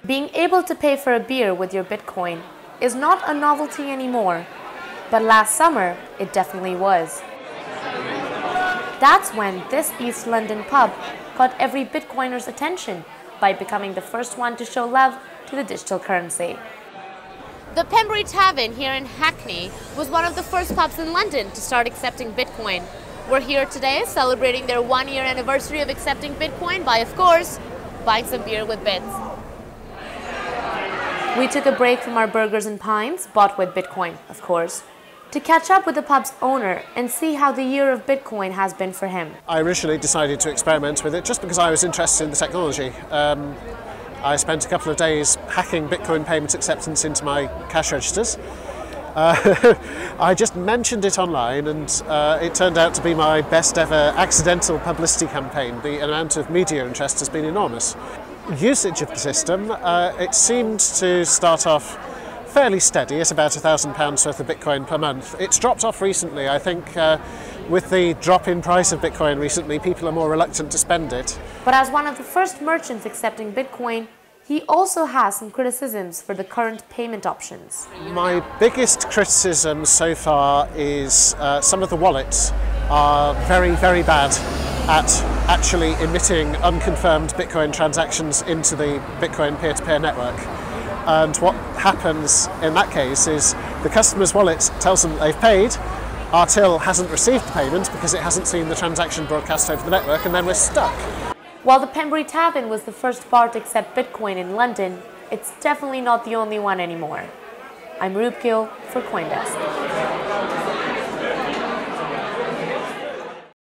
Being able to pay for a beer with your Bitcoin is not a novelty anymore, but last summer it definitely was. That's when this East London pub caught every Bitcoiner's attention by becoming the first one to show love to the digital currency. The Pembury Tavern here in Hackney was one of the first pubs in London to start accepting Bitcoin. We're here today celebrating their 1-year anniversary of accepting Bitcoin by, of course, buying some beer with bits. We took a break from our burgers and pints, bought with Bitcoin, of course, to catch up with the pub's owner and see how the year of Bitcoin has been for him. I originally decided to experiment with it just because I was interested in the technology. I spent a couple of days hacking Bitcoin payment acceptance into my cash registers. I just mentioned it online and it turned out to be my best ever accidental publicity campaign. The amount of media interest has been enormous. Usage of the system, it seemed to start off fairly steady at about £1,000 worth of Bitcoin per month. It's dropped off recently. I think with the drop in price of Bitcoin recently, people are more reluctant to spend it. But as one of the first merchants accepting Bitcoin, he also has some criticisms for the current payment options. My biggest criticism so far is some of the wallets are very, very bad at actually emitting unconfirmed Bitcoin transactions into the Bitcoin peer-to-peer network. And what happens in that case is the customer's wallet tells them they've paid, our till hasn't received the payment because it hasn't seen the transaction broadcast over the network, and then we're stuck. While the Pembury Tavern was the first bar to accept Bitcoin in London, it's definitely not the only one anymore. I'm Rupkil for CoinDesk.